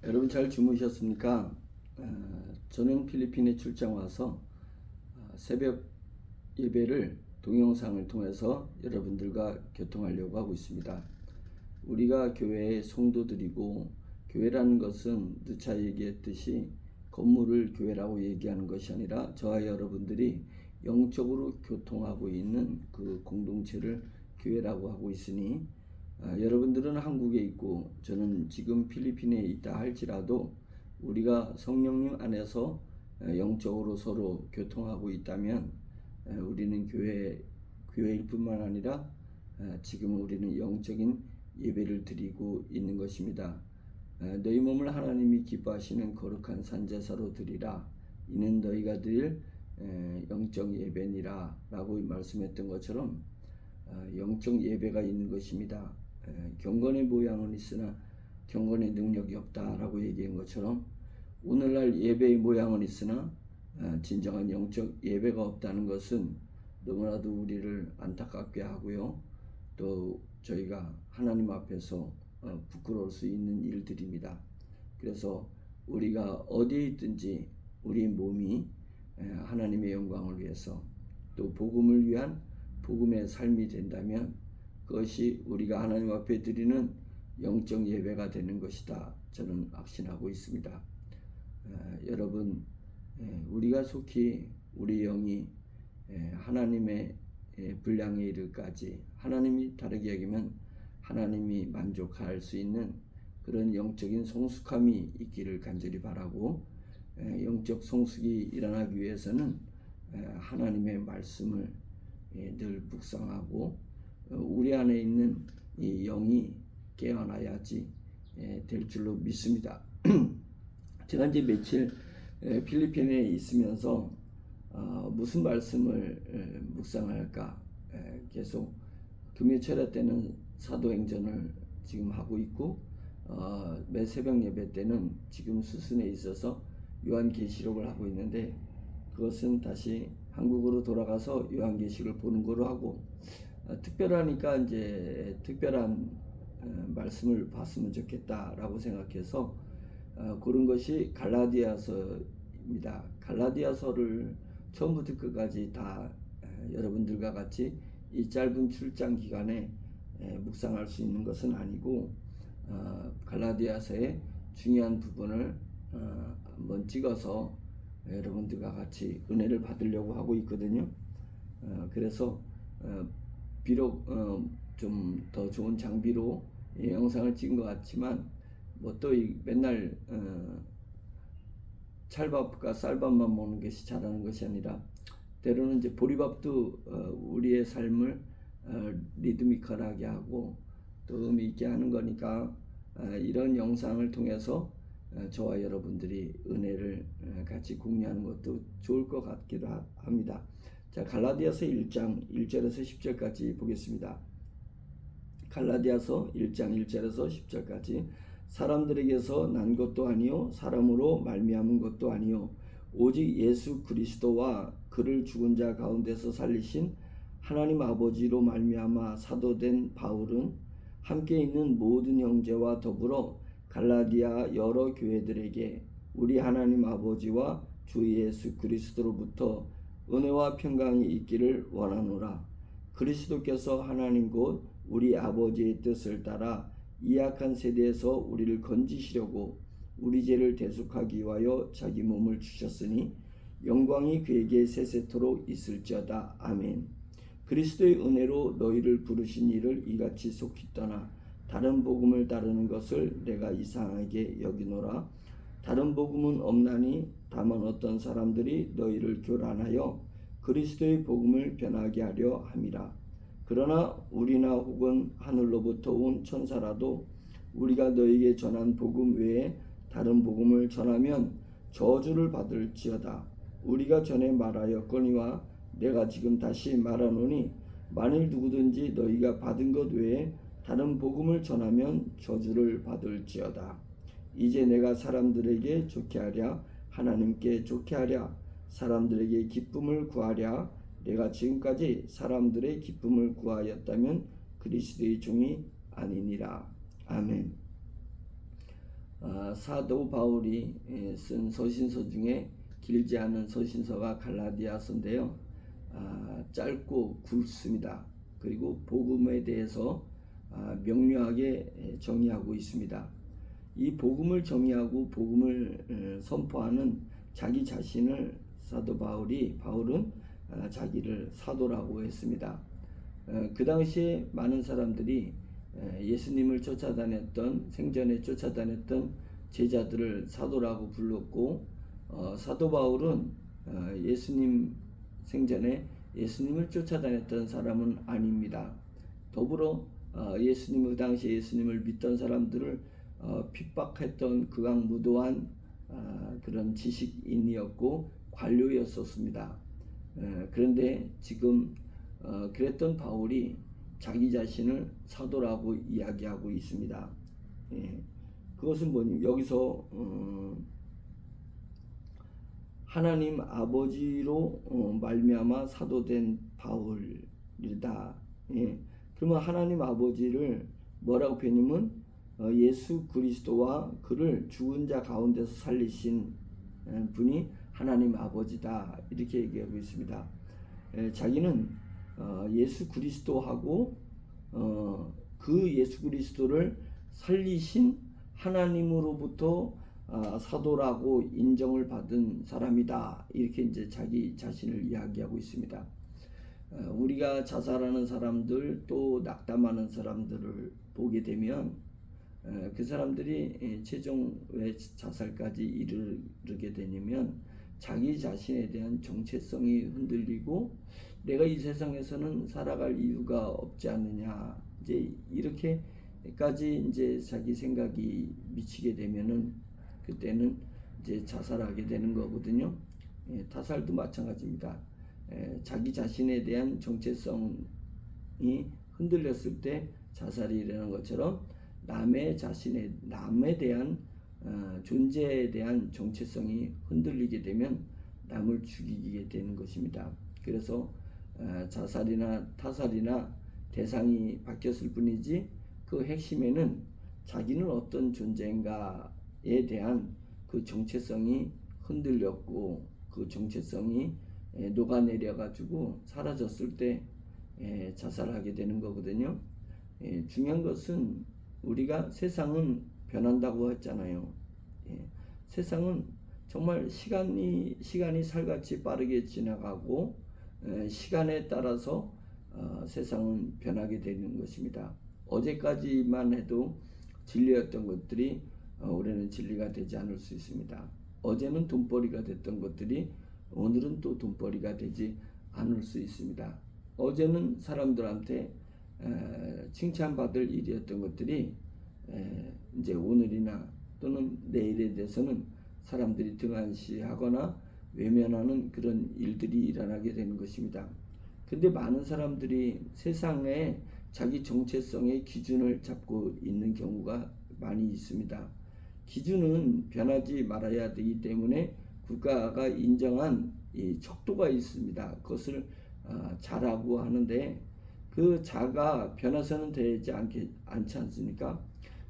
여러분 잘 주무셨습니까? 저는 필리핀에 출장 와서 새벽 예배를 동영상을 통해서 여러분들과 교통하려고 하고 있습니다. 우리가 교회의 성도들이고, 교회라는 것은 누차 얘기했듯이 건물을 교회라고 얘기하는 것이 아니라 저와 여러분들이 영적으로 교통하고 있는 그 공동체를 교회라고 하고 있으니, 여러분들은 한국에 있고 저는 지금 필리핀에 있다 할지라도 우리가 성령님 안에서 영적으로 서로 교통하고 있다면 우리는 교회일 뿐만 아니라 지금 우리는 영적인 예배를 드리고 있는 것입니다. 너희 몸을 하나님이 기뻐하시는 거룩한 산제사로 드리라. 이는 너희가 드릴 영적 예배니라 라고 말씀했던 것처럼 영적 예배가 있는 것입니다. 경건의 모양은 있으나 경건의 능력이 없다라고 얘기한 것처럼 오늘날 예배의 모양은 있으나 진정한 영적 예배가 없다는 것은 너무나도 우리를 안타깝게 하고요. 또 저희가 하나님 앞에서 부끄러울 수 있는 일들입니다. 그래서 우리가 어디에 있든지 우리 몸이 하나님의 영광을 위해서 또 복음을 위한 복음의 삶이 된다면 그것이 우리가 하나님 앞에 드리는 영적 예배가 되는 것이다. 저는 확신하고 있습니다. 여러분, 우리가 속히 우리 영이 하나님의 분량에 이르기까지 하나님이 다르게 여기면 하나님이 만족할 수 있는 그런 영적인 성숙함이 있기를 간절히 바라고, 영적 성숙이 일어나기 위해서는 하나님의 말씀을 늘 묵상하고 우리 안에 있는 이 영이 깨어나야지 될 줄로 믿습니다. 제가 이제 며칠 필리핀에 있으면서 무슨 말씀을 묵상할까 계속 금요철야 때는 사도행전을 지금 하고 있고 매 새벽 예배 때는 지금 수순에 있어서 요한계시록을 하고 있는데, 그것은 다시 한국으로 돌아가서 요한계시록을 보는 거로 하고, 특별하니까 이제 특별한 말씀을 봤으면 좋겠다라고 생각해서 고른 것이 갈라디아서입니다. 갈라디아서를 처음부터 끝까지 다 여러분들과 같이 이 짧은 출장 기간에 묵상할 수 있는 것은 아니고, 갈라디아서의 중요한 부분을 한번 찍어서 여러분들과 같이 은혜를 받으려고 하고 있거든요. 그래서 비록 좀 더 좋은 장비로 영상을 찍은 것 같지만 뭐 또 맨날 찰밥과 쌀밥만 먹는 것이 잘하는 것이 아니라 때로는 이제 보리밥도 우리의 삶을 리드미컬하게 하고 또 의미 있게 하는 거니까 이런 영상을 통해서 저와 여러분들이 은혜를 같이 공유하는 것도 좋을 것 같기도 합니다. 자, 갈라디아서 1장 1절에서 10절까지 보겠습니다. 갈라디아서 1장 1절에서 10절까지. 사람들에게서 난 것도 아니요 사람으로 말미암은 것도 아니요 오직 예수 그리스도와 그를 죽은 자 가운데서 살리신 하나님 아버지로 말미암아 사도된 바울은 함께 있는 모든 형제와 더불어 갈라디아 여러 교회들에게 우리 하나님 아버지와 주 예수 그리스도로부터 은혜와 평강이 있기를 원하노라. 그리스도께서 하나님 곧 우리 아버지의 뜻을 따라 이 악한 세대에서 우리를 건지시려고 우리 죄를 대속하기 위하여 자기 몸을 주셨으니 영광이 그에게 세세토록 있을지어다. 아멘. 그리스도의 은혜로 너희를 부르신 이를 이같이 속히 떠나 다른 복음을 따르는 것을 내가 이상하게 여기노라. 다른 복음은 없나니 다만 어떤 사람들이 너희를 교란하여 그리스도의 복음을 변하게 하려 함이라. 그러나 우리나 혹은 하늘로부터 온 천사라도 우리가 너희에게 전한 복음 외에 다른 복음을 전하면 저주를 받을지어다. 우리가 전에 말하였거니와 내가 지금 다시 말하노니 만일 누구든지 너희가 받은 것 외에 다른 복음을 전하면 저주를 받을지어다. 이제 내가 사람들에게 좋게 하랴 하나님께 좋게 하랴 사람들에게 기쁨을 구하랴 내가 지금까지 사람들의 기쁨을 구하였다면 그리스도의 종이 아니니라. 아멘. 사도 바울이 쓴 서신서 중에 길지 않은 서신서가 갈라디아서인데요. 짧고 굵습니다. 그리고 복음에 대해서 명료하게 정의하고 있습니다. 이 복음을 정의하고 복음을 선포하는 자기 자신을 바울은 자기를 사도라고 했습니다. 그 당시에 많은 사람들이 예수님을 생전에 쫓아다녔던 제자들을 사도라고 불렀고, 사도 바울은 예수님 생전에 예수님을 쫓아다녔던 사람은 아닙니다. 더불어 그 당시에 예수님을 믿던 사람들을 핍박했던 극악무도한 그런 지식인이었고 관료였었습니다. 그런데 지금 그랬던 바울이 자기 자신을 사도라고 이야기하고 있습니다. 그것은 뭐냐면 여기서 하나님 아버지로 말미암아 사도된 바울이다. 그러면 하나님 아버지를 뭐라고 표현하면 예수 그리스도와 그를 죽은 자 가운데서 살리신 분이 하나님 아버지다, 이렇게 얘기하고 있습니다. 자기는 예수 그리스도하고 그 예수 그리스도를 살리신 하나님으로부터 사도라고 인정을 받은 사람이다, 이렇게 이제 자기 자신을 이야기하고 있습니다. 우리가 자살하는 사람들, 또 낙담하는 사람들을 보게 되면 그 사람들이 최종 왜 자살까지 이르게 되냐면 자기 자신에 대한 정체성이 흔들리고 내가 이 세상에서는 살아갈 이유가 없지 않느냐, 이제 이렇게까지 이제 자기 생각이 미치게 되면은 그때는 이제 자살하게 되는 거거든요. 타살도 마찬가지입니다. 자기 자신에 대한 정체성이 흔들렸을 때 자살이 일어나는 것처럼 남에 대한 존재에 대한 정체성이 흔들리게 되면 남을 죽이게 되는 것입니다. 그래서 자살이나 타살이나 대상이 바뀌었을 뿐이지 그 핵심에는 자기는 어떤 존재인가에 대한 그 정체성이 흔들렸고 그 정체성이 녹아내려 가지고 사라졌을 때 자살하게 되는 거거든요. 중요한 것은 우리가 세상은 변한다고 했잖아요. 세상은 정말 시간이 살같이 빠르게 지나가고 시간에 따라서 세상은 변하게 되는 것입니다. 어제까지만 해도 진리였던 것들이 올해는 진리가 되지 않을 수 있습니다. 어제는 돈벌이가 됐던 것들이 오늘은 또 돈벌이가 되지 않을 수 있습니다. 어제는 사람들한테 칭찬받을 일이었던 것들이 이제 오늘이나 또는 내일에 대해서는 사람들이 등한시하거나 외면하는 그런 일들이 일어나게 되는 것입니다. 근데 많은 사람들이 세상에 자기 정체성의 기준을 잡고 있는 경우가 많이 있습니다. 기준은 변하지 말아야 되기 때문에 국가가 인정한 이 척도가 있습니다. 그것을 자라고 하는데 그 자가 변해서는 되지 않지 않습니까?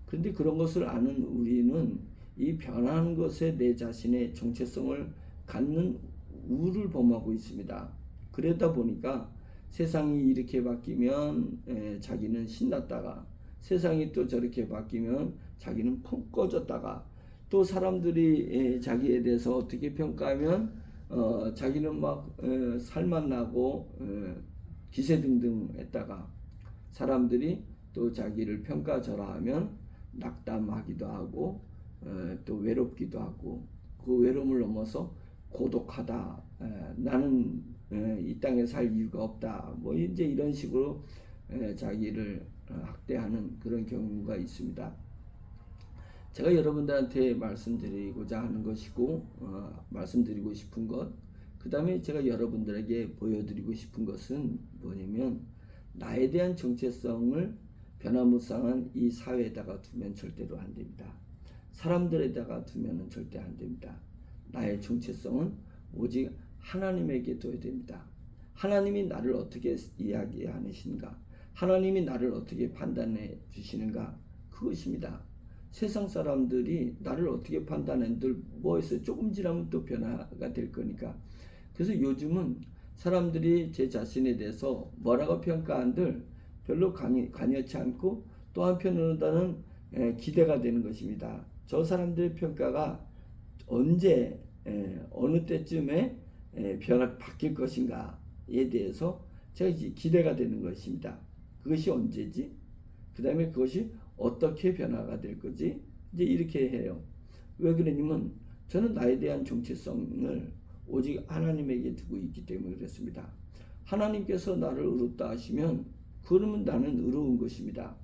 그런데 그런 것을 아는 우리는 이 변하는 것에 내 자신의 정체성을 갖는 우를 범하고 있습니다. 그러다 보니까 세상이 이렇게 바뀌면 자기는 신났다가 세상이 또 저렇게 바뀌면 자기는 푹 꺼졌다가 또 사람들이 자기에 대해서 어떻게 평가하면 자기는 막 살만 나고 기세등등했다가 사람들이 또 자기를 평가절하하면 낙담하기도 하고 또 외롭기도 하고 그 외로움을 넘어서 고독하다, 나는 이 땅에 살 이유가 없다, 뭐 이제 이런 식으로 자기를 학대하는 그런 경우가 있습니다. 제가 여러분들한테 말씀드리고자 하는 것이고 말씀드리고 싶은 것, 그 다음에 제가 여러분들에게 보여드리고 싶은 것은 뭐냐면 나에 대한 정체성을 변화무쌍한 이 사회에다가 두면 절대로 안 됩니다. 사람들에다가 두면 절대 안 됩니다. 나의 정체성은 오직 하나님에게 둬야 됩니다. 하나님이 나를 어떻게 이야기하시는가, 하나님이 나를 어떻게 판단해 주시는가, 그것입니다. 세상 사람들이 나를 어떻게 판단한들 뭐 있어요. 조금 지나면 또 변화가 될 거니까. 그래서 요즘은 사람들이 제 자신에 대해서 뭐라고 평가한들 별로 관여치 않고 또 한편으로는 기대가 되는 것입니다. 저 사람들의 평가가 언제 어느 때쯤에 바뀔 것인가에 대해서 제가 이제 기대가 되는 것입니다. 그것이 언제지? 그 다음에 그것이 어떻게 변화가 될 거지? 이제 이렇게 해요. 왜 그러냐면 저는 나에 대한 정체성을 오직 하나님에게 두고 있기 때문에 그렇습니다. 하나님께서 나를 의롭다 하시면 그러면 나는 의로운 것입니다.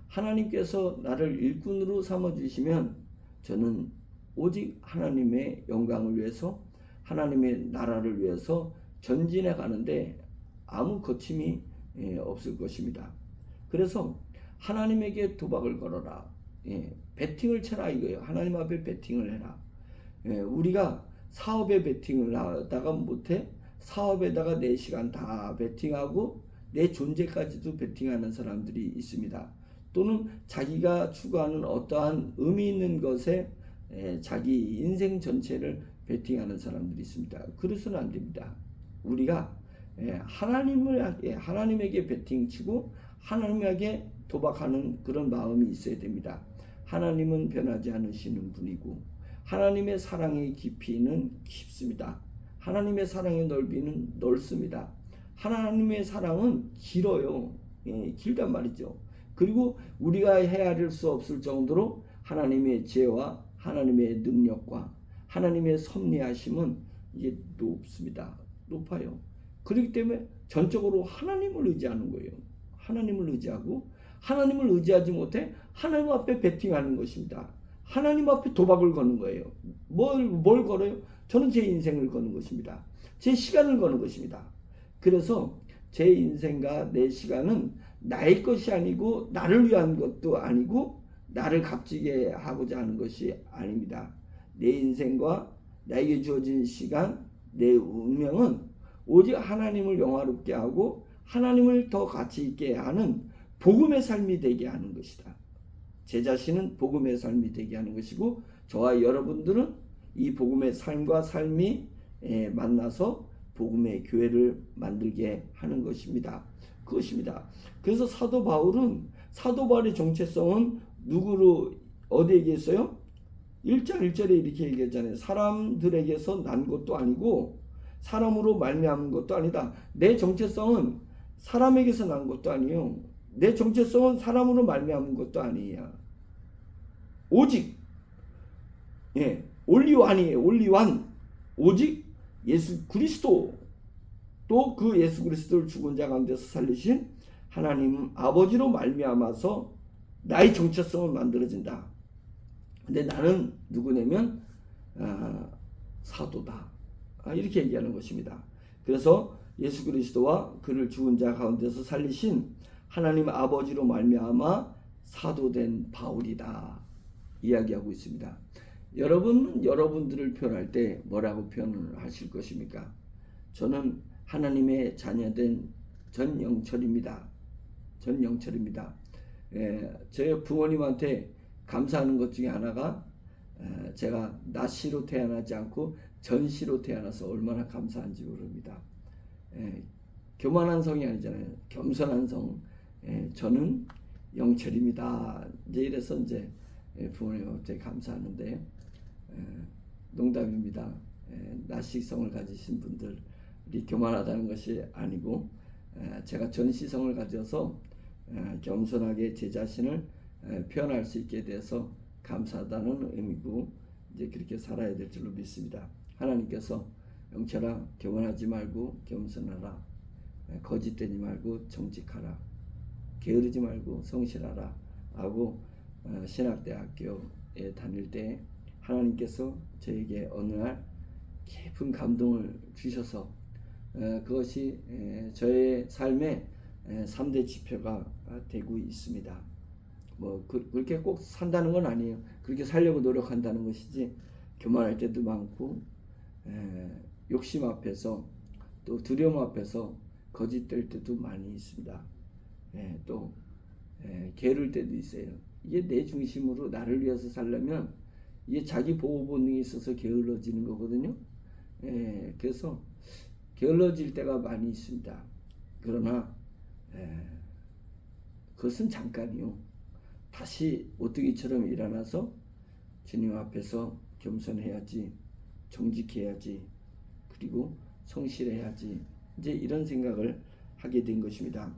하나님께서 나를 일꾼으로 삼아주시면 저는 오직 하나님의 영광을 위해서 하나님의 나라를 위해서 전진해 가는데 아무 거침이 없을 것입니다. 그래서 하나님에게 도박을 걸어라. 베팅을 쳐라 이거예요. 하나님 앞에 베팅을 해라. 우리가 사업에 베팅을 하다가 못해 사업에다가 내 시간 다 베팅하고 내 존재까지도 베팅하는 사람들이 있습니다. 또는 자기가 추구하는 어떠한 의미 있는 것에 자기 인생 전체를 베팅하는 사람들이 있습니다. 그래서는 안 됩니다. 우리가 하나님에게 베팅치고 하나님에게 도박하는 그런 마음이 있어야 됩니다. 하나님은 변하지 않으시는 분이고 하나님의 사랑의 깊이는 깊습니다. 하나님의 사랑의 넓이는 넓습니다. 하나님의 사랑은 길어요. 길단 말이죠. 그리고 우리가 헤아릴 수 없을 정도로 하나님의 지혜와 하나님의 능력과 하나님의 섭리하심은 이게 높습니다. 높아요. 그렇기 때문에 전적으로 하나님을 의지하는 거예요. 하나님을 의지하고 하나님을 의지하지 못해 하나님 앞에 베팅하는 것입니다. 하나님 앞에 도박을 거는 거예요. 뭘 걸어요? 저는 제 인생을 거는 것입니다. 제 시간을 거는 것입니다. 그래서 제 인생과 내 시간은 나의 것이 아니고 나를 위한 것도 아니고 나를 값지게 하고자 하는 것이 아닙니다. 내 인생과 나에게 주어진 시간, 내 운명은 오직 하나님을 영화롭게 하고 하나님을 더 가치 있게 하는 복음의 삶이 되게 하는 것이다. 제 자신은 복음의 삶이 되게 하는 것이고 저와 여러분들은 이 복음의 삶과 삶이 만나서 복음의 교회를 만들게 하는 것입니다. 그것입니다. 그래서 사도 바울의 정체성은 누구로 어디에 얘기했어요? 1장 1절에 이렇게 얘기했잖아요. 사람들에게서 난 것도 아니고 사람으로 말미암은 것도 아니다. 내 정체성은 사람에게서 난 것도 아니요. 내 정체성은 사람으로 말미암은 것도 아니야. 오직 올리완이에요. 올리완. 오직 예수 그리스도. 또 그 예수 그리스도를 죽은 자 가운데서 살리신 하나님 아버지로 말미암아서 나의 정체성을 만들어진다. 근데 나는 누구냐면 사도다. 이렇게 얘기하는 것입니다. 그래서 예수 그리스도와 그를 죽은 자 가운데서 살리신 하나님 아버지로 말미암아 사도된 바울이다. 이야기하고 있습니다. 여러분들을 표현할 때 뭐라고 표현을 하실 것입니까? 저는 하나님의 자녀된 전영철입니다. 전영철입니다. 저희 부모님한테 감사하는 것 중에 하나가 제가 나씨로 태어나지 않고 전씨로 태어나서 얼마나 감사한지 모릅니다. 교만한 성이 아니잖아요. 겸손한 성. 저는 영철입니다. 이제 이래서 이제 부모님한테 감사하는데 농담입니다. 나씨성을 가지신 분들이 교만하다는 것이 아니고 제가 전씨성을 가져서 겸손하게 제 자신을 표현할 수 있게 돼서 감사하다는 의미고 이제 그렇게 살아야 될 줄로 믿습니다. 하나님께서 영철아 교만하지 말고 겸손하라. 거짓되지 말고 정직하라. 게으르지 말고 성실하라 하고 신학대학교에 다닐 때 하나님께서 저에게 어느 날 깊은 감동을 주셔서 그것이 저의 삶의 3대 지표가 되고 있습니다. 뭐 그렇게 꼭 산다는 건 아니에요. 그렇게 살려고 노력한다는 것이지 교만할 때도 많고 욕심 앞에서 또 두려움 앞에서 거짓될 때도 많이 있습니다. 또 게으를 때도 있어요. 이게 내 중심으로 나를 위해서 살려면 이게 자기 보호 본능이 있어서 게을러지는 거거든요. 그래서 게을러질 때가 많이 있습니다. 그러나 그것은 잠깐이요. 다시 오뚜기처럼 일어나서 주님 앞에서 겸손해야지, 정직해야지, 그리고 성실해야지, 이제 이런 생각을 하게 된 것입니다.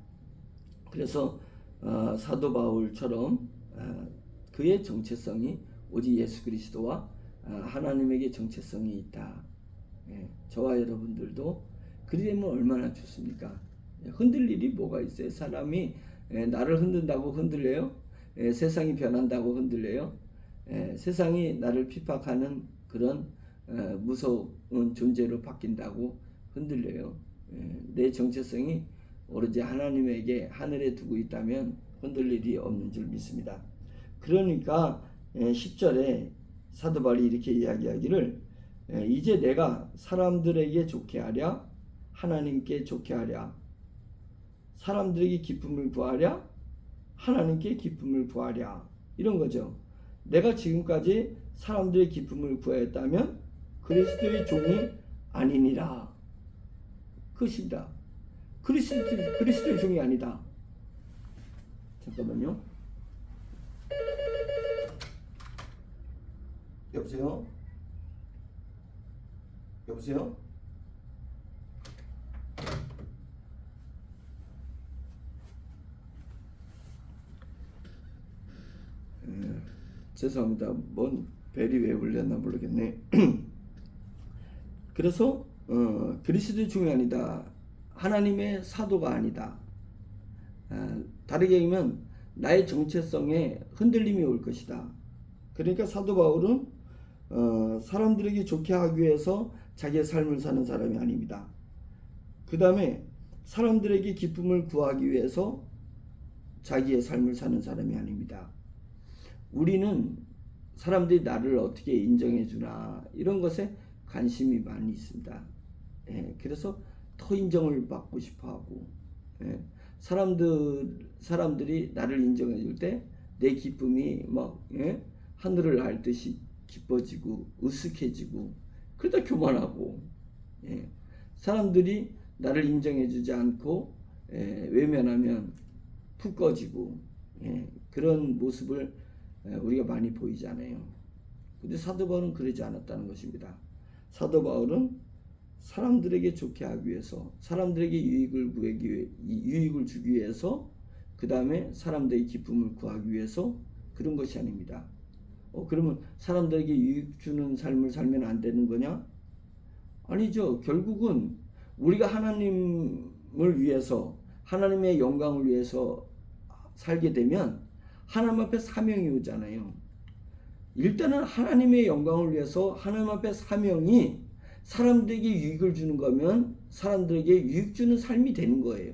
그래서 사도 바울처럼 그의 정체성이 오직 예수 그리스도와 하나님에게 정체성이 있다. 저와 여러분들도 그리 되면 얼마나 좋습니까? 흔들 일이 뭐가 있어요? 사람이 나를 흔든다고 흔들려요? 세상이 변한다고 흔들려요? 세상이 나를 핍박하는 그런 무서운 존재로 바뀐다고 흔들려요? 내 정체성이 오로지 하나님에게 하늘에 두고 있다면 흔들 일이 없는 줄 믿습니다. 그러니까 10절에 사도 바울이 이렇게 이야기하기를 이제 내가 사람들에게 좋게 하랴 하나님께 좋게 하랴, 사람들에게 기쁨을 구하랴 하나님께 기쁨을 구하랴, 이런 거죠. 내가 지금까지 사람들의 기쁨을 구하였다면 그리스도의 종이 아니니라. 그것입니다. 그리스도의 종이 아니다. 잠깐만요. 여보세요? 여보세요? 죄송합니다. 뭔 벨이 왜 울렸나 모르겠네. 그래서 그리스도의 종이 아니다. 하나님의 사도가 아니다. 다르게 얘기하면 나의 정체성에 흔들림이 올 것이다. 그러니까 사도 바울은 사람들에게 좋게 하기 위해서 자기의 삶을 사는 사람이 아닙니다. 그 다음에 사람들에게 기쁨을 구하기 위해서 자기의 삶을 사는 사람이 아닙니다. 우리는 사람들이 나를 어떻게 인정해 주나 이런 것에 관심이 많이 있습니다. 그래서 더 인정을 받고 싶어 하고, 사람들이 나를 인정해 줄 때 내 기쁨이 막 하늘을 날 듯이 기뻐지고 으쓱해지고, 그러다 교만하고, 사람들이 나를 인정해 주지 않고 외면하면 푹 꺼지고, 그런 모습을 우리가 많이 보이잖아요. 근데 사도 바울은 그러지 않았다는 것입니다. 사도 바울은 사람들에게 좋게 하기 위해서, 사람들에게 유익을 주기 위해서, 그 다음에 사람들의 기쁨을 구하기 위해서 그런 것이 아닙니다. 그러면 사람들에게 유익 주는 삶을 살면 안 되는 거냐? 아니죠. 결국은 우리가 하나님을 위해서, 하나님의 영광을 위해서 살게 되면 하나님 앞에 사명이 오잖아요. 일단은 하나님의 영광을 위해서 하나님 앞에 사명이 사람들에게 유익을 주는 거면 사람들에게 유익 주는 삶이 되는 거예요.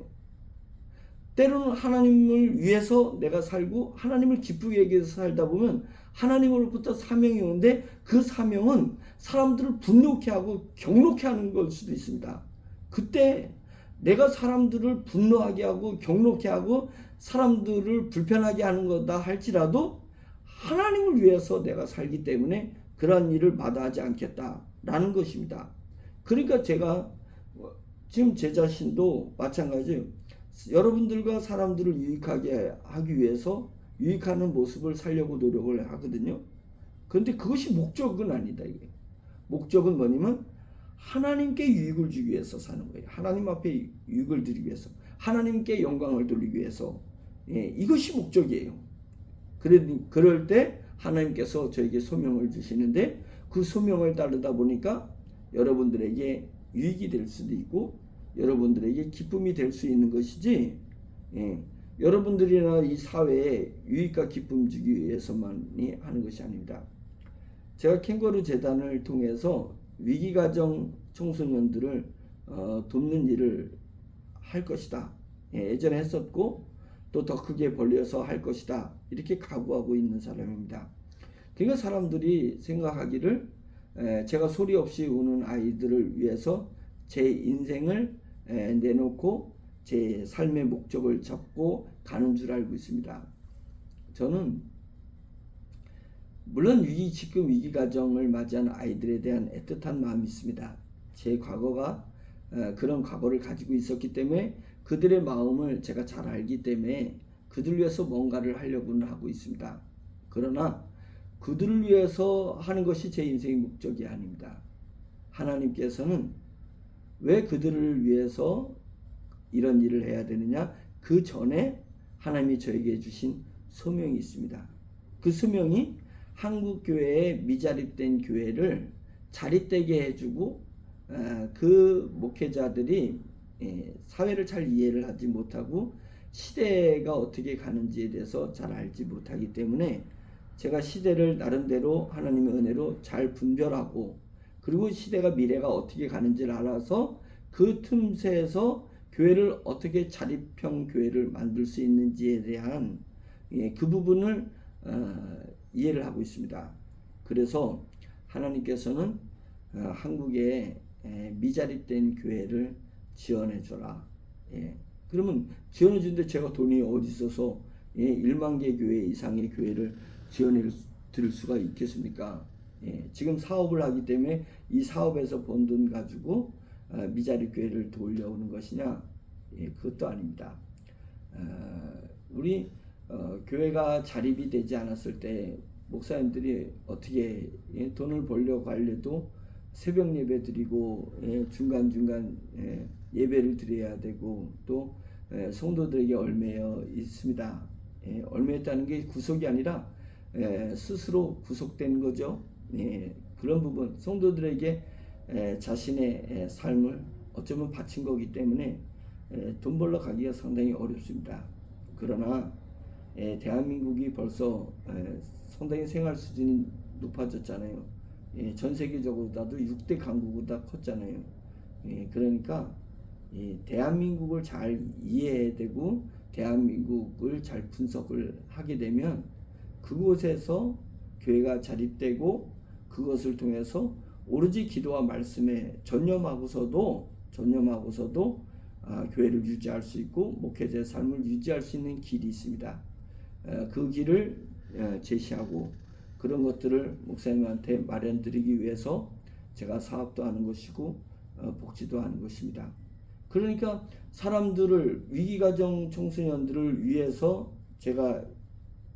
때로는 하나님을 위해서 내가 살고 하나님을 기쁘게 하기 위해서 살다 보면 하나님으로부터 사명이 오는데 그 사명은 사람들을 분노케 하고 경록케 하는 걸 수도 있습니다. 그때 내가 사람들을 분노하게 하고 경록케 하고 사람들을 불편하게 하는 거다 할지라도 하나님을 위해서 내가 살기 때문에 그러한 일을 마다하지 않겠다라는 것입니다. 그러니까 제가 지금 제 자신도 마찬가지예요. 여러분들과 사람들을 유익하게 하기 위해서 유익하는 모습을 살려고 노력을 하거든요. 그런데 그것이 목적은 아니다. 이게 목적은 뭐냐면 하나님께 유익을 주기 위해서 사는 거예요. 하나님 앞에 유익을 드리기 위해서, 하나님께 영광을 돌리기 위해서, 이것이 목적이에요. 그럴 때 하나님께서 저에게 소명을 주시는데 그 소명을 따르다 보니까 여러분들에게 유익이 될 수도 있고 여러분들에게 기쁨이 될 수 있는 것이지, 여러분들이나 이 사회에 유익과 기쁨 주기 위해서만이 하는 것이 아닙니다. 제가 캥거루 재단을 통해서 위기가정 청소년들을 돕는 일을 할 것이다. 예전에 했었고 또 더 크게 벌려서 할 것이다. 이렇게 각오하고 있는 사람입니다. 그러니까 사람들이 생각하기를 제가 소리 없이 우는 아이들을 위해서 제 인생을 내놓고 제 삶의 목적을 잡고 가는 줄 알고 있습니다. 저는 물론 지금 위기 가정을 맞이한 아이들에 대한 애틋한 마음이 있습니다. 제 과거가 그런 과거를 가지고 있었기 때문에 그들의 마음을 제가 잘 알기 때문에 그들 위해서 뭔가를 하려고는 하고 있습니다. 그러나 그들을 위해서 하는 것이 제 인생의 목적이 아닙니다. 하나님께서는 왜 그들을 위해서 이런 일을 해야 되느냐? 그 전에 하나님이 저에게 주신 소명이 있습니다. 그 소명이 한국 교회의 미자립된 교회를 자립되게 해주고 그 목회자들이 사회를 잘 이해를 하지 못하고 시대가 어떻게 가는지에 대해서 잘 알지 못하기 때문에 제가 시대를 나름대로 하나님의 은혜로 잘 분별하고 그리고 시대가 미래가 어떻게 가는지를 알아서 그 틈새에서 교회를 어떻게 자립형 교회를 만들 수 있는지에 대한 그 부분을 이해를 하고 있습니다. 그래서 하나님께서는 한국에 미자립된 교회를 지원해 줘라. 그러면 지원해 주는데 제가 돈이 어디 있어서 1만 개 교회 이상의 교회를 지원해 드릴 수가 있겠습니까? 지금 사업을 하기 때문에 이 사업에서 번 돈 가지고 미자립 교회를 돌려오는 것이냐? 그것도 아닙니다. 우리 교회가 자립이 되지 않았을 때 목사님들이 어떻게 돈을 벌려고 하려도 새벽 예배 드리고 중간중간 예배를 드려야 되고 또 성도들에게 얽매여 있습니다. 얽매였다는 게 구속이 아니라 스스로 구속된 거죠. 그런 부분 성도들에게 자신의 삶을 어쩌면 바친 거기 때문에 돈 벌러 가기가 상당히 어렵습니다. 그러나 대한민국이 벌써 상당히 생활 수준이 높아졌잖아요. 전 세계적으로도 6대 강국보다 컸잖아요. 그러니까 대한민국을 잘 이해해야 되고 대한민국을 잘 분석을 하게 되면 그곳에서 교회가 자립되고 그것을 통해서 오로지 기도와 말씀에 전념하고서도 교회를 유지할 수 있고 목회자의 삶을 유지할 수 있는 길이 있습니다. 그 길을 제시하고 그런 것들을 목사님한테 마련드리기 위해서 제가 사업도 하는 것이고 복지도 하는 것입니다. 그러니까 사람들을 위기가정 청소년들을 위해서 제가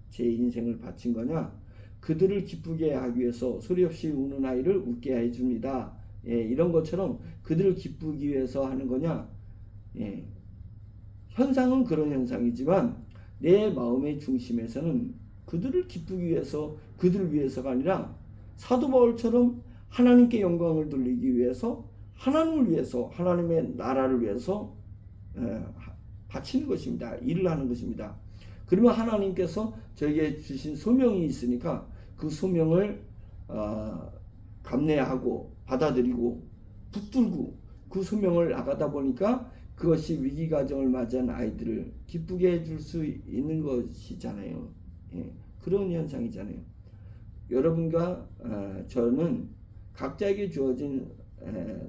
제 인생을 바친 거냐? 그들을 기쁘게 하기 위해서 소리 없이 우는 아이를 웃게 해줍니다. 이런 것처럼 그들을 기쁘기 위해서 하는 거냐? 현상은 그런 현상이지만 내 마음의 중심에서는 그들을 기쁘기 위해서 그들을 위해서가 아니라 사도 바울처럼 하나님께 영광을 돌리기 위해서 하나님을 위해서 하나님의 나라를 위해서 바치는 것입니다. 일을 하는 것입니다. 그러면 하나님께서 저에게 주신 소명이 있으니까 그 소명을 감내하고 받아들이고 붙들고 그 소명을 나가다 보니까 그것이 위기가정을 맞이한 아이들을 기쁘게 해줄 수 있는 것이잖아요. 그런 현상이잖아요. 여러분과 저는 각자에게 주어진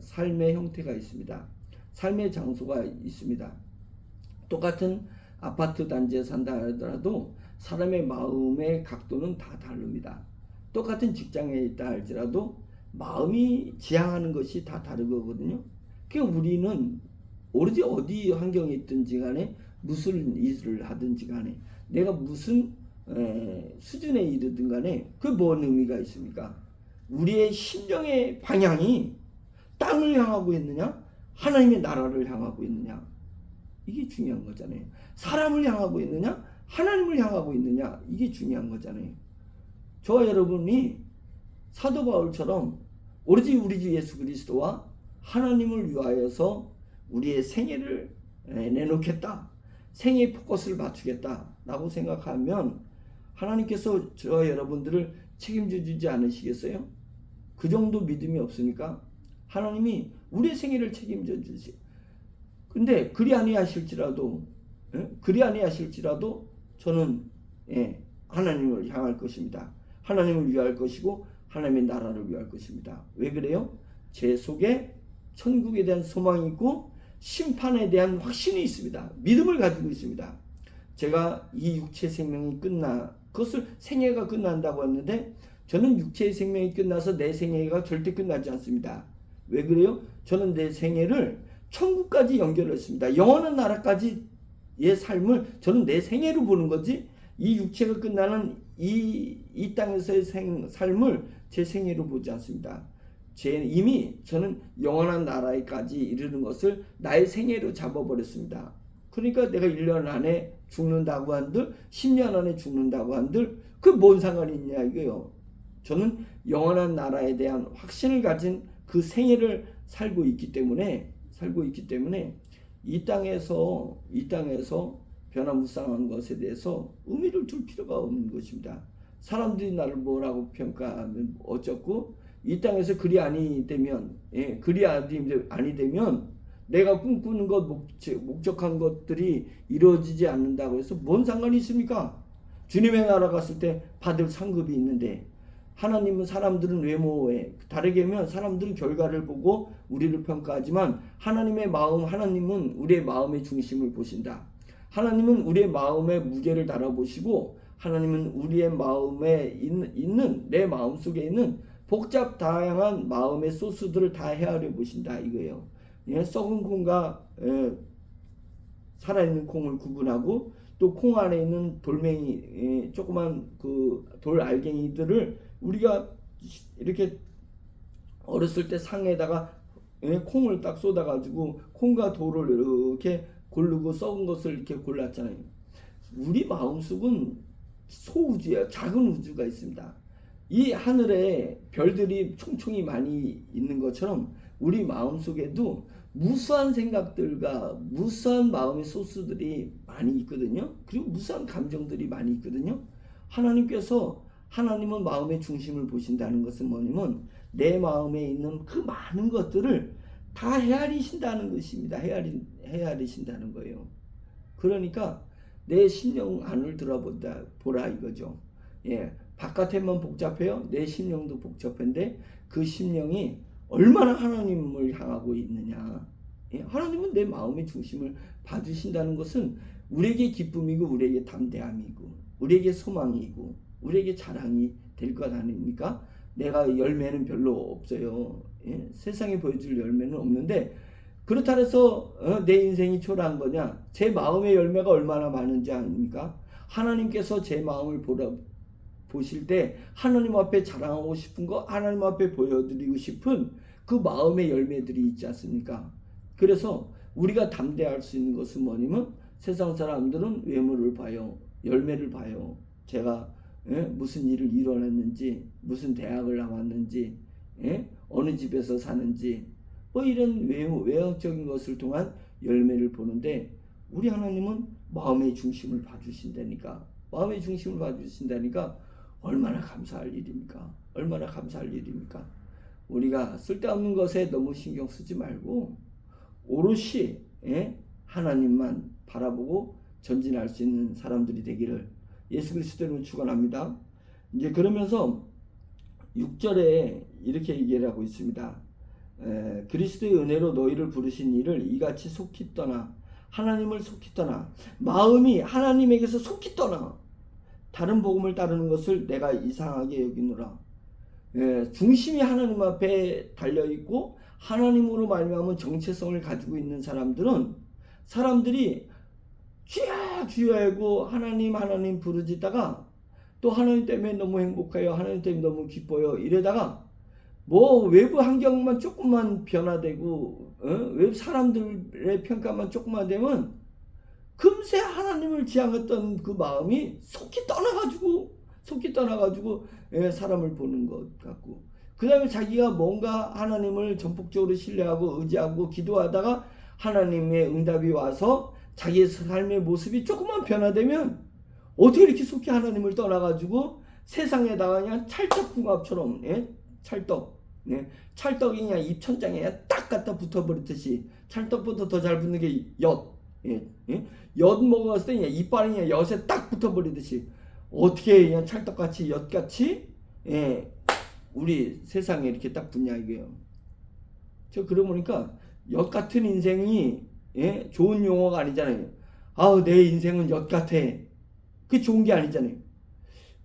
삶의 형태가 있습니다. 삶의 장소가 있습니다. 똑같은 아파트 단지에 산다 하더라도 사람의 마음의 각도는 다 다릅니다. 똑같은 직장에 있다 할지라도 마음이 지향하는 것이 다 다른 거거든요. 그러니까 우리는 오로지 어디 환경에 있든지 간에 무슨 일을 하든지 간에 내가 무슨 수준에 이르든 간에 그게 뭔 의미가 있습니까? 우리의 심령의 방향이 땅을 향하고 있느냐 하나님의 나라를 향하고 있느냐 이게 중요한 거잖아요. 사람을 향하고 있느냐 하나님을 향하고 있느냐 이게 중요한 거잖아요. 저와 여러분이 사도 바울처럼 오로지 우리 주 예수 그리스도와 하나님을 위하여서 우리의 생애를 내놓겠다. 생애의 포커스를 맞추겠다 라고 생각하면 하나님께서 저와 여러분들을 책임져 주지 않으시겠어요? 그 정도 믿음이 없으니까 하나님이 우리의 생애를 책임져 주시. 근데 그리 아니하실지라도 저는 하나님을 향할 것입니다. 하나님을 위할 것이고 하나님의 나라를 위할 것입니다. 왜 그래요? 제 속에 천국에 대한 소망이 있고 심판에 대한 확신이 있습니다. 믿음을 가지고 있습니다. 제가 이 육체 생명이 그것을 생애가 끝난다고 했는데 저는 육체의 생명이 끝나서 내 생애가 절대 끝나지 않습니다. 왜 그래요? 저는 내 생애를 천국까지 연결했습니다. 영원한 나라까지의 삶을 저는 내 생애로 보는 거지, 이 육체가 끝나는 이 땅에서의 삶을 제 생애로 보지 않습니다. 이미 저는 영원한 나라에까지 이르는 것을 나의 생애로 잡아버렸습니다. 그러니까 내가 1년 안에 죽는다고 한들 10년 안에 죽는다고 한들 그 뭔 상관이 있냐 이거요. 저는 영원한 나라에 대한 확신을 가진 그 생애를 살고 있기 때문에 이 땅에서 변화무쌍한 것에 대해서 의미를 둘 필요가 없는 것입니다. 사람들이 나를 뭐라고 평가하면 어쩌고, 이 땅에서 그리 아니 되면 내가 꿈꾸는 것, 목적한 것들이 이루어지지 않는다고 해서 뭔 상관이 있습니까? 주님의 나라 갔을 때 받을 상급이 있는데, 하나님은 사람들은 외모에 다르게 하면 사람들은 결과를 보고 우리를 평가하지만 하나님은 우리의 마음의 중심을 보신다. 하나님은 우리의 마음의 무게를 달아보시고, 하나님은 우리의 마음에 있는 내 마음 속에 있는 복잡 다양한 마음의 소스들을 다 헤아려 보신다 이거예요. 썩은 콩과 살아있는 콩을 구분하고, 또 콩 안에 있는 돌멩이, 조그만 그 돌 알갱이들을 우리가 이렇게 어렸을 때 상에다가 콩을 딱 쏟아가지고 콩과 돌을 이렇게 고르고 썩은 것을 이렇게 골랐잖아요. 우리 마음속은 소우주예요. 작은 우주가 있습니다. 이 하늘에 별들이 총총히 많이 있는 것처럼 우리 마음속에도 무수한 생각들과 무수한 마음의 소스들이 많이 있거든요. 그리고 무수한 감정들이 많이 있거든요. 하나님은 마음의 중심을 보신다는 것은 뭐냐면 내 마음에 있는 그 많은 것들을 다 헤아리신다는 것입니다. 헤아리신다는 거예요. 그러니까 내 심령 안을 보라 이거죠. 바깥에만 복잡해요. 내 심령도 복잡한데 그 심령이 얼마나 하나님을 향하고 있느냐. 하나님은 내 마음의 중심을 봐주신다는 것은 우리에게 기쁨이고, 우리에게 담대함이고, 우리에게 소망이고, 우리에게 자랑이 될 것 아닙니까? 내가 열매는 별로 없어요. 세상에 보여줄 열매는 없는데, 그렇다 해서 내 인생이 초라한 거냐? 제 마음의 열매가 얼마나 많은지 아닙니까? 하나님께서 제 마음을 보실 때 하나님 앞에 자랑하고 싶은 거, 하나님 앞에 보여드리고 싶은 그 마음의 열매들이 있지 않습니까? 그래서 우리가 담대할 수 있는 것은 뭐냐면, 세상 사람들은 외모를 봐요. 열매를 봐요. 제가 무슨 일을 이뤄냈는지, 무슨 대학을 나왔는지, 어느 집에서 사는지, 뭐 이런 외형적인 것을 통한 열매를 보는데, 우리 하나님은 마음의 중심을 봐주신다니까. 마음의 중심을 봐주신다니까 얼마나 감사할 일입니까? 얼마나 감사할 일입니까? 우리가 쓸데없는 것에 너무 신경 쓰지 말고 오롯이 하나님만 바라보고 전진할 수 있는 사람들이 되기를 예수 그리스도로 축원합니다. 이제 그러면서 6절에 이렇게 얘기를 하고 있습니다. 그리스도의 은혜로 너희를 부르신 이를 이같이 속히 떠나, 하나님을 속히 떠나, 마음이 하나님에게서 속히 떠나 다른 복음을 따르는 것을 내가 이상하게 여기노라. 중심이 하나님 앞에 달려있고 하나님으로 말미암은 정체성을 가지고 있는 사람들이 주야 주야 하고 하나님 부르짖다가 또 하나님 때문에 너무 행복해요, 하나님 때문에 너무 기뻐요, 이러다가 뭐 외부 환경만 조금만 변화되고 외부 사람들의 평가만 조금만 되면 금세 하나님을 지향했던 그 마음이 속히 떠나가지고 사람을 보는 것 같고, 그 다음에 자기가 뭔가 하나님을 전폭적으로 신뢰하고 의지하고 기도하다가 하나님의 응답이 와서 자기의 삶의 모습이 조금만 변화되면 어떻게 이렇게 속히 하나님을 떠나가지고 세상에다가 그냥 찰떡궁합처럼 찰떡이 그냥 입천장에 딱 갖다 붙어버리듯이, 찰떡보다 더 잘 붙는 게 엿 먹었을 때 그냥 이빨이 그냥 엿에 딱 붙어버리듯이 어떻게 그냥 찰떡같이 엿같이 우리 세상에 이렇게 딱 붙냐 이거예요. 저 그러고 보니까 엿 같은 인생이 좋은 용어가 아니잖아요. 아우 내 인생은 엿 같아. 그게 좋은 게 아니잖아요.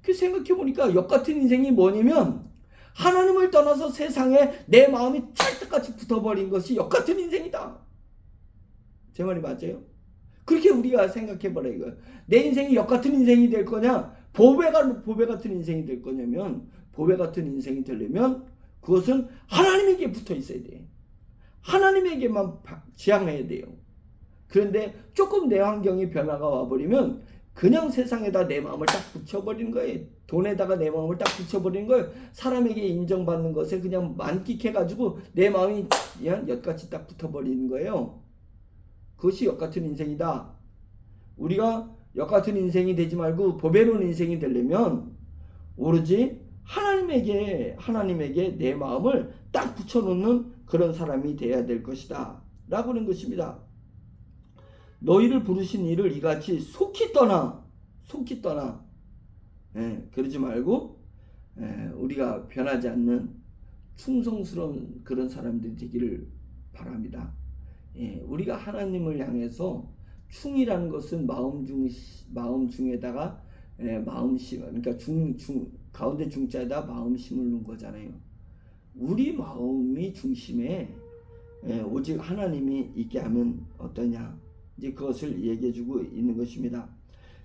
그 생각해보니까 역같은 인생이 뭐냐면 하나님을 떠나서 세상에 내 마음이 찰떡같이 붙어버린 것이 역같은 인생이다. 제 말이 맞아요? 그렇게 우리가 생각해보라 이거예요. 내 인생이 역같은 인생이 될 거냐, 보배 같은 인생이 될 거냐면, 보배 같은 인생이 되려면 그것은 하나님에게 붙어 있어야 돼. 하나님에게만 지향해야 돼요. 그런데 조금 내 환경이 변화가 와버리면 그냥 세상에다 내 마음을 딱 붙여버리는 거예요. 돈에다가 내 마음을 딱 붙여버리는 거예요. 사람에게 인정받는 것에 그냥 만끽해가지고 내 마음이 그냥 엿같이 딱 붙어버리는 거예요. 그것이 역같은 인생이다. 우리가 역같은 인생이 되지 말고 보배로운 인생이 되려면 오로지 하나님에게 내 마음을 딱 붙여놓는 그런 사람이 되어야 될 것이다 라고 하는 것입니다. 너희를 부르신 이를 이같이 속히 떠나 그러지 말고 우리가 변하지 않는 충성스러운 그런 사람들이 되기를 바랍니다. 우리가 하나님을 향해서 충이라는 것은 마음 중에다가 마음심, 그러니까 가운데 중자에다 마음심을 넣은 거잖아요. 우리 마음이 중심에 오직 하나님이 있게 하면 어떠냐, 이제 그것을 얘기해주고 있는 것입니다.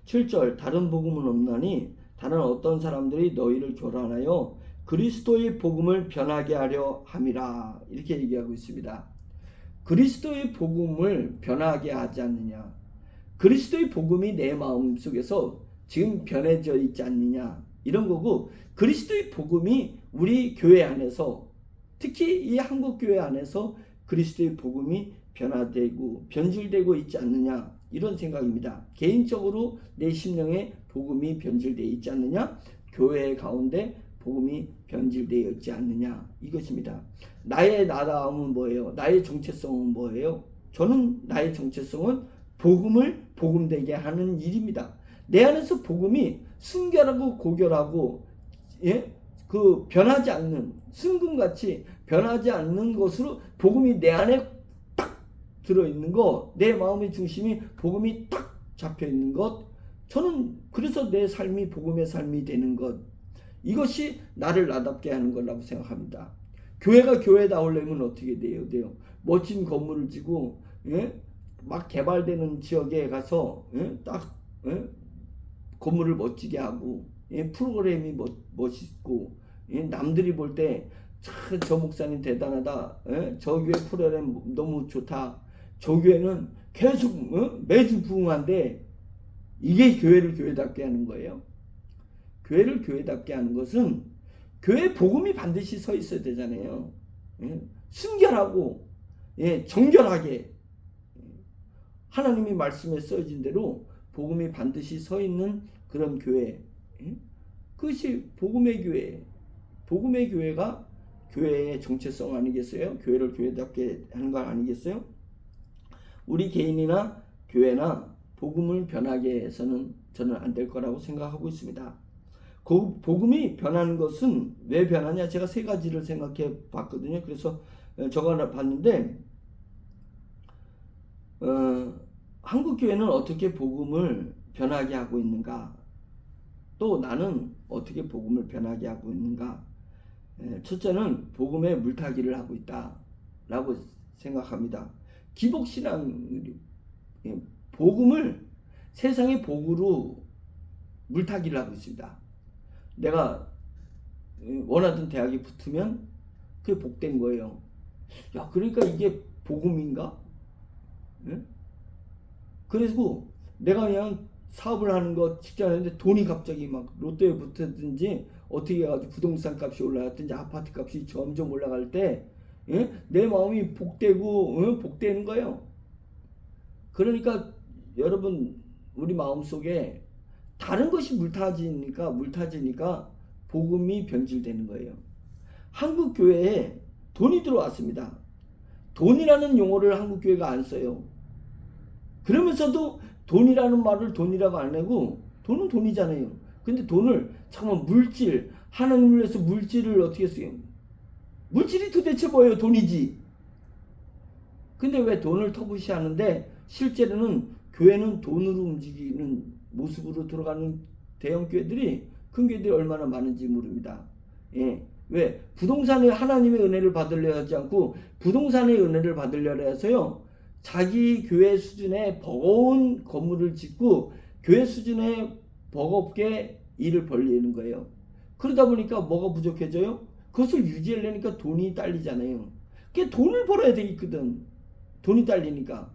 7절 다른 복음은 없나니 다른 어떤 사람들이 너희를 교란하여 그리스도의 복음을 변하게 하려 함이라, 이렇게 얘기하고 있습니다. 그리스도의 복음을 변하게 하지 않느냐, 그리스도의 복음이 내 마음속에서 지금 변해져 있지 않느냐, 이런 거고, 그리스도의 복음이 우리 교회 안에서, 특히 이 한국교회 안에서 그리스도의 복음이 변화되고 변질되고 있지 않느냐, 이런 생각입니다. 개인적으로 내 심령에 복음이 변질되어 있지 않느냐, 교회 가운데 복음이 변질되어 있지 않느냐, 이것입니다. 나의 나다움은 뭐예요? 나의 정체성은 뭐예요? 저는 나의 정체성은 복음을 복음되게 하는 일입니다. 내 안에서 복음이 순결하고 고결하고 그 변하지 않는 순금같이 변하지 않는 것으로 복음이 내 안에 딱 들어있는 것, 내 마음의 중심이 복음이 딱 잡혀있는 것, 저는 그래서 내 삶이 복음의 삶이 되는 것, 이것이 나를 나답게 하는 거라고 생각합니다. 교회가 교회다우려면 어떻게 돼요? 멋진 건물을 지고 막 개발되는 지역에 가서 딱 건물을 멋지게 하고 프로그램이 멋있고 남들이 볼 때 저 목사님 대단하다, 저 교회 프로그램 너무 좋다, 저 교회는 계속 매주 부흥한데, 이게 교회를 교회답게 하는 거예요. 교회를 교회답게 하는 것은 교회 복음이 반드시 서 있어야 되잖아요. 순결하고 정결하게 하나님이 말씀에 써진 대로 복음이 반드시 서 있는 그런 교회, 그것이 복음의 교회. 복음의 교회가 교회의 정체성 아니겠어요? 교회를 교회답게 하는 거 아니겠어요? 우리 개인이나 교회나 복음을 변하게 해서는 저는 안 될 거라고 생각하고 있습니다. 복음이 변하는 것은 왜 변하냐? 제가 세 가지를 생각해 봤거든요. 그래서 적어 봤는데, 한국 교회는 어떻게 복음을 변하게 하고 있는가? 또 나는 어떻게 복음을 변하게 하고 있는가? 첫째는 복음에 물타기를 하고 있다라고 생각합니다. 기복신앙, 복음을 세상의 복으로 물타기를 하고 있습니다. 내가 원하던 대학에 붙으면 그게 복된 거예요. 야, 그러니까 이게 복음인가? 그래서 내가 그냥 사업을 하는 거 직전에 돈이 갑자기 막 롯데에 붙었든지 어떻게 해가지고 부동산 값이 올라갔든지 아파트 값이 점점 올라갈 때 내 마음이 복되고 복되는 거예요. 그러니까 여러분, 우리 마음속에 다른 것이 물타지니까 복음이 변질되는 거예요. 한국 교회에 돈이 들어왔습니다. 돈이라는 용어를 한국 교회가 안 써요. 그러면서도 돈이라는 말을 돈이라고 안 하고, 돈은 돈이잖아요. 근데 돈을 잠깐만, 물질, 하나님을 위해서 물질을 어떻게 써요? 물질이 도대체 뭐예요? 돈이지. 근데 왜 돈을 터부시하는데 실제로는 교회는 돈으로 움직이는 모습으로 들어가는 대형 교회들이 큰 교회들이 얼마나 많은지 모릅니다. 예. 왜? 부동산에 하나님의 은혜를 받으려 하지 않고 부동산의 은혜를 받으려 해서요. 자기 교회 수준의 버거운 건물을 짓고 교회 수준의 버겁게 일을 벌리는 거예요. 그러다 보니까 뭐가 부족해져요? 그것을 유지하려니까 돈이 딸리잖아요. 그게 돈을 벌어야 되거든. 돈이 딸리니까.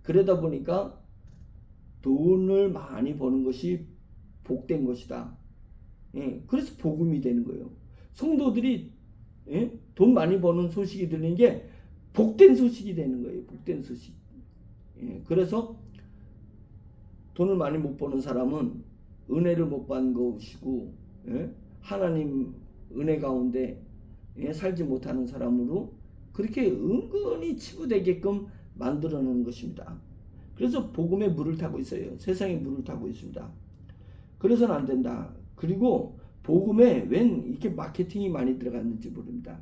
그러다 보니까 돈을 많이 버는 것이 복된 것이다. 예, 그래서 복음이 되는 거예요. 성도들이 돈 많이 버는 소식이 들리는 게 복된 소식이 되는 거예요. 복된 소식. 예, 그래서 돈을 많이 못 버는 사람은 은혜를 못 받는 것이고, 하나님 은혜 가운데 살지 못하는 사람으로 그렇게 은근히 치부되게끔 만들어 놓은 것입니다. 그래서 복음에 물을 타고 있어요. 세상에 물을 타고 있습니다. 그래서는 안 된다. 그리고 복음에 웬 이렇게 마케팅이 많이 들어갔는지 모릅니다.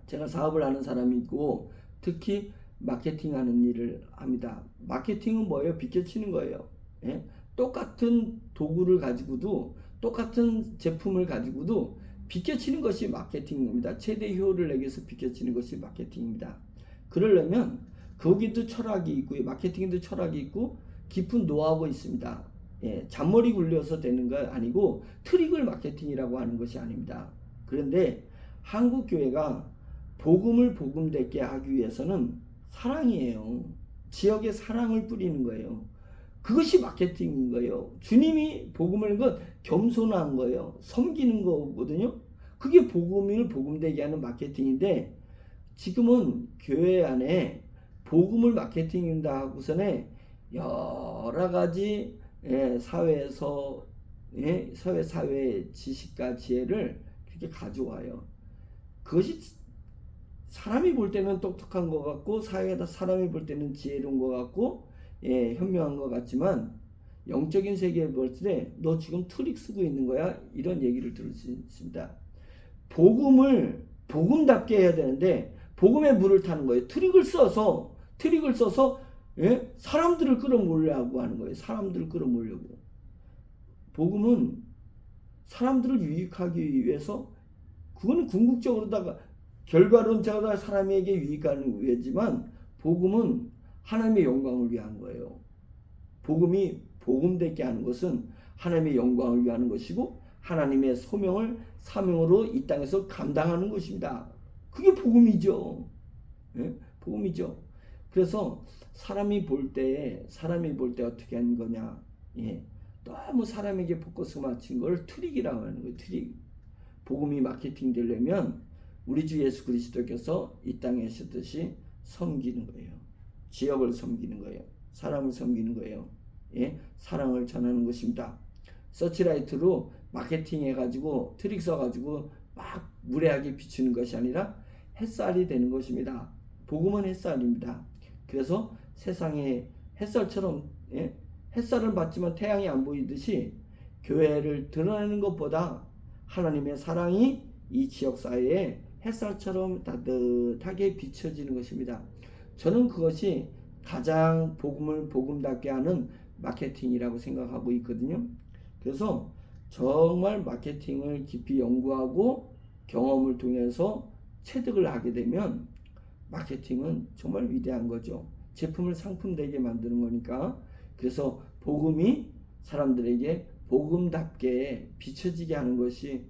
제가 사업을 하는 사람이 있고 특히 마케팅하는 일을 합니다. 마케팅은 뭐예요? 비껴치는 거예요. 예? 똑같은 도구를 가지고도 똑같은 제품을 가지고도 비껴치는 것이 마케팅입니다. 최대 효율을 내기 위해서 비껴치는 것이 마케팅입니다. 그러려면 거기도 철학이 있고 마케팅에도 철학이 있고 깊은 노하우가 있습니다. 예, 잔머리 굴려서 되는 거 아니고 트릭을 마케팅이라고 하는 것이 아닙니다. 그런데 한국 교회가 복음을 복음되게 하기 위해서는 사랑이에요. 지역에 사랑을 뿌리는 거예요. 그것이 마케팅인 거예요. 주님이 복음을 건 겸손한 거예요. 섬기는 거거든요. 그게 복음을 복음되게 하는 마케팅인데 지금은 교회 안에 복음을 마케팅한다 하고서는 여러 가지 사회에서 사회 지식과 지혜를 그렇게 가져와요. 그것이 사람이 볼 때는 똑똑한 것 같고 사회에다 사람이 볼 때는 지혜로운 것 같고 현명한 것 같지만 영적인 세계에 볼 때 너 지금 트릭 쓰고 있는 거야? 이런 얘기를 들을 수 있습니다. 복음을 복음답게 해야 되는데 복음에 물을 타는 거예요. 트릭을 써서 사람들을 끌어모으려고 하는 거예요. 사람들을 끌어모으려고. 복음은 사람들을 유익하기 위해서 그거는 궁극적으로다가 결과론적으로 사람에게 유익하는 위해지만 복음은 하나님의 영광을 위한 거예요. 복음이 복음되게 하는 것은 하나님의 영광을 위하는 것이고 하나님의 소명을 사명으로 이 땅에서 감당하는 것입니다. 그게 복음이죠. 복음이죠. 그래서 사람이 볼 때 어떻게 하는 거냐? 너무 사람에게 포커스 맞춘 걸 트릭이라고 하는 거예요. 트릭. 복음이 마케팅 되려면 우리 주 예수 그리스도께서 이 땅에 하셨듯이 섬기는 거예요. 지역을 섬기는 거예요. 사람을 섬기는 거예요. 사랑을 전하는 것입니다. 서치라이트로 마케팅 해가지고 트릭 써가지고 막 무례하게 비추는 것이 아니라 햇살이 되는 것입니다. 복음은 햇살입니다. 그래서 세상에 햇살처럼 햇살을 받지만 태양이 안 보이듯이 교회를 드러내는 것보다 하나님의 사랑이 이 지역사회에 햇살처럼 따뜻하게 비춰지는 것입니다. 저는 그것이 가장 복음을 복음답게 하는 마케팅이라고 생각하고 있거든요. 그래서 정말 마케팅을 깊이 연구하고 경험을 통해서 체득을 하게 되면 마케팅은 정말 위대한 거죠. 제품을 상품되게 만드는 거니까. 그래서 복음이 사람들에게 복음답게 비춰지게 하는 것이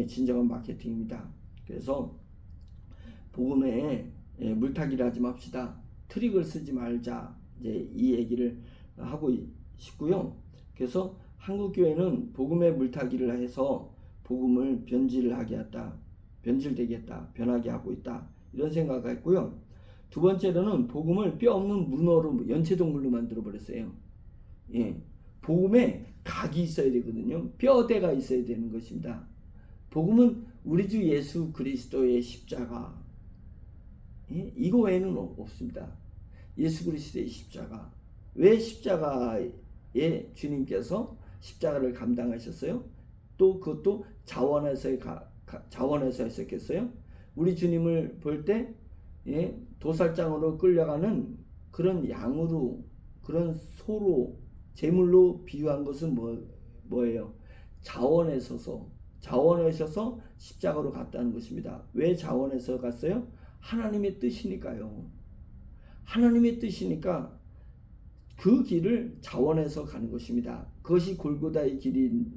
진정한 마케팅입니다. 그래서 복음에 물타기를 하지 맙시다. 트릭을 쓰지 말자. 이제 이 얘기를 하고 싶고요. 그래서 한국 교회는 복음에 물타기를 해서 복음을 변질하게 했다. 변질되겠다. 변하게 하고 있다. 이런 생각을 했고요. 두 번째로는 복음을 뼈 없는 문어로 연체동물로 만들어 버렸어요. 복음에 각이 있어야 되거든요. 뼈대가 있어야 되는 것입니다. 복음은 우리 주 예수 그리스도의 십자가. 이거 외에는 없습니다. 예수 그리스도의 십자가. 왜 십자가에 주님께서 십자가를 감당하셨어요? 또 그것도 자원해서 했었겠어요? 우리 주님을 볼 때 도살장으로 끌려가는 그런 양으로 그런 소로 제물로 비유한 것은 뭐예요? 자원하셔서 십자가로 갔다는 것입니다. 왜 자원해서 갔어요? 하나님의 뜻이니까요. 하나님의 뜻이니까 그 길을 자원해서 가는 것입니다. 그것이 골고다의 길이라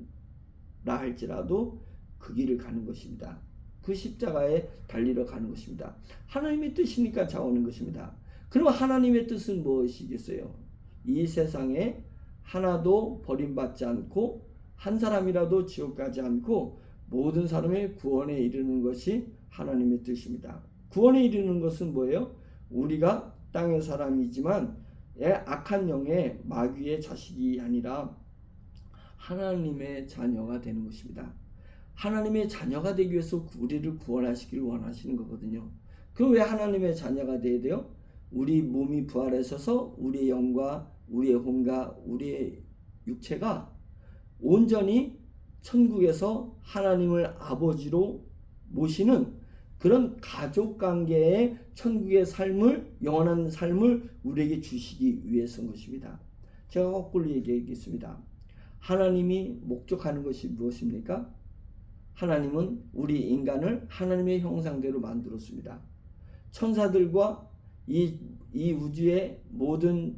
할지라도 그 길을 가는 것입니다. 그 십자가에 달리러 가는 것입니다. 하나님의 뜻이니까 자원하는 것입니다. 그럼 하나님의 뜻은 무엇이겠어요? 이 세상에 하나도 버림받지 않고 한 사람이라도 지옥 가지 않고 모든 사람의 구원에 이르는 것이 하나님의 뜻입니다. 구원에 이르는 것은 뭐예요? 우리가 땅의 사람이지만 악한 영의 마귀의 자식이 아니라 하나님의 자녀가 되는 것입니다. 하나님의 자녀가 되기 위해서 우리를 구원하시길 원하시는 거거든요. 그럼 왜 하나님의 자녀가 되어야 돼요? 우리 몸이 부활하셔서 우리의 영과 우리의 혼과 우리의 육체가 온전히 천국에서 하나님을 아버지로 모시는 그런 가족관계의 천국의 삶을, 영원한 삶을 우리에게 주시기 위해서인 것입니다. 제가 거꾸로 얘기하겠습니다. 하나님이 목적하는 것이 무엇입니까? 하나님은 우리 인간을 하나님의 형상대로 만들었습니다. 천사들과 이 우주의 모든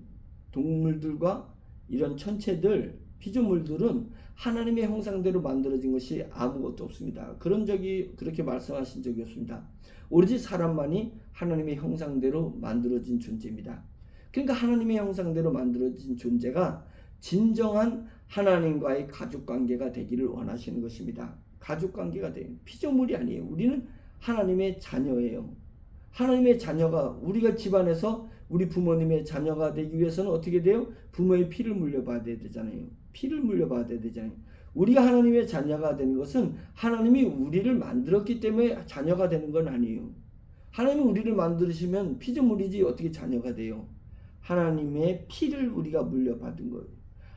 동물들과 이런 천체들, 피조물들은 하나님의 형상대로 만들어진 것이 아무것도 없습니다. 그렇게 말씀하신 적이 없습니다. 오로지 사람만이 하나님의 형상대로 만들어진 존재입니다. 그러니까 하나님의 형상대로 만들어진 존재가 진정한 하나님과의 가족관계가 되기를 원하시는 것입니다. 가족관계가 돼요. 피조물이 아니에요. 우리는 하나님의 자녀예요. 하나님의 자녀가 우리가 집안에서 우리 부모님의 자녀가 되기 위해서는 어떻게 돼요? 부모의 피를 물려받아야 되잖아요. 피를 물려받아야 되잖아요. 우리가 하나님의 자녀가 되는 것은 하나님이 우리를 만들었기 때문에 자녀가 되는 건 아니에요. 하나님이 우리를 만드시면 피조물이지 어떻게 자녀가 돼요? 하나님의 피를 우리가 물려받은 거예요.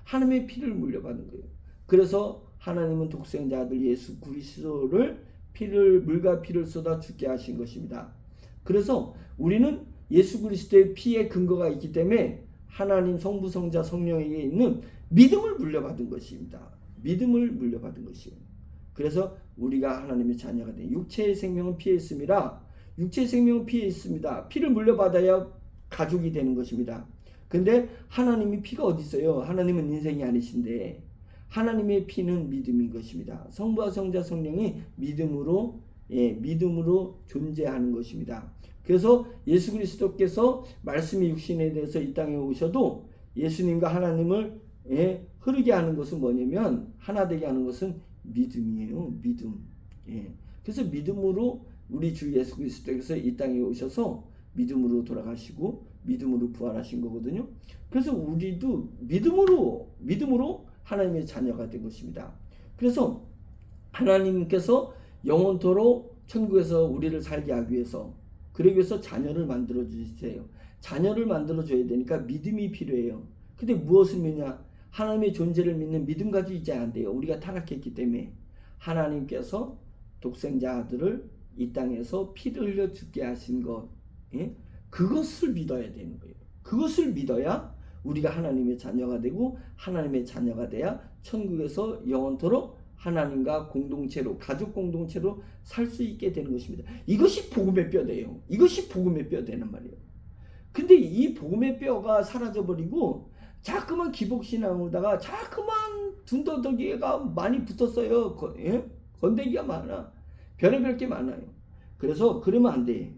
하나님의 피를 물려받은 거예요. 그래서 하나님은 독생자 아들 예수 그리스도를 물과 피를 쏟아 죽게 하신 것입니다. 그래서 우리는 예수 그리스도의 피의 근거가 있기 때문에 하나님 성부 성자 성령에게 있는 믿음을 물려받은 것입니다. 믿음을 물려받은 것이에요. 그래서 우리가 하나님의 자녀가 된 육체의 생명은 피에 있음이라 육체의 생명은 피에 있습니다. 피를 물려받아야 가족이 되는 것입니다. 근데 하나님이 피가 어디 있어요? 하나님은 인생이 아니신데 하나님의 피는 믿음인 것입니다. 성부와 성자 성령이 믿음으로 존재하는 것입니다. 그래서 예수 그리스도께서 말씀이 육신에 대해서 이 땅에 오셔도 예수님과 하나님을 흐르게 하는 것은 뭐냐면 하나 되게 하는 것은 믿음이에요. 믿음. 그래서 믿음으로 우리 주 예수 그리스도께서 이 땅에 오셔서 믿음으로 돌아가시고 믿음으로 부활하신 거거든요. 그래서 우리도 믿음으로 하나님의 자녀가 된 것입니다. 그래서 하나님께서 영원토록 천국에서 우리를 살게 하기 위해서 그러기 위해서 자녀를 만들어 주세요. 자녀를 만들어 줘야 되니까 믿음이 필요해요. 근데 무엇을 믿냐? 하나님의 존재를 믿는 믿음 가지고 있지 안 돼요. 우리가 타락했기 때문에 하나님께서 독생자 아들을 이 땅에서 피를 흘려 죽게 하신 것, 그것을 믿어야 되는 거예요. 그것을 믿어야 우리가 하나님의 자녀가 되고 하나님의 자녀가 돼야 천국에서 영원토록 하나님과 공동체로 가족 공동체로 살 수 있게 되는 것입니다. 이것이 복음의 뼈대요. 이것이 복음의 뼈대는 말이에요. 근데 이 복음의 뼈가 사라져버리고 자꾸만 기복신앙으로다가 자꾸만 둔더더기가 많이 붙었어요. 건더기가 많아. 별의별 게 많아요. 그래서 그러면 안 돼.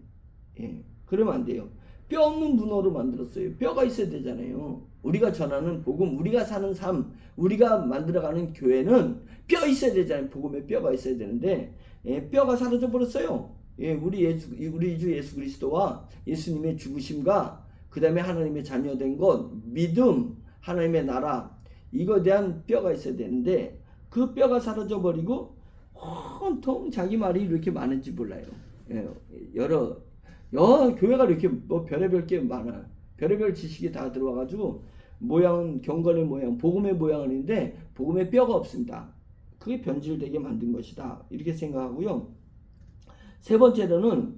그러면 안 돼요. 뼈 없는 문어로 만들었어요. 뼈가 있어야 되잖아요. 우리가 전하는 복음, 우리가 사는 삶, 우리가 만들어가는 교회는 뼈 있어야 되잖아요. 복음에 뼈가 있어야 되는데 뼈가 사라져 버렸어요. 우리 주 예수 그리스도와 예수님의 죽으심과 그 다음에 하나님의 자녀된 것, 믿음, 하나님의 나라, 이거에 대한 뼈가 있어야 되는데 그 뼈가 사라져 버리고 온통 자기 말이 이렇게 많은지 몰라요. 교회가 이렇게 별의별 게 많아. 별의별 지식이 다 들어와가지고 모양은 경건의 모양, 복음의 모양인데 복음의 뼈가 없습니다. 그게 변질되게 만든 것이다. 이렇게 생각하고요. 세 번째로는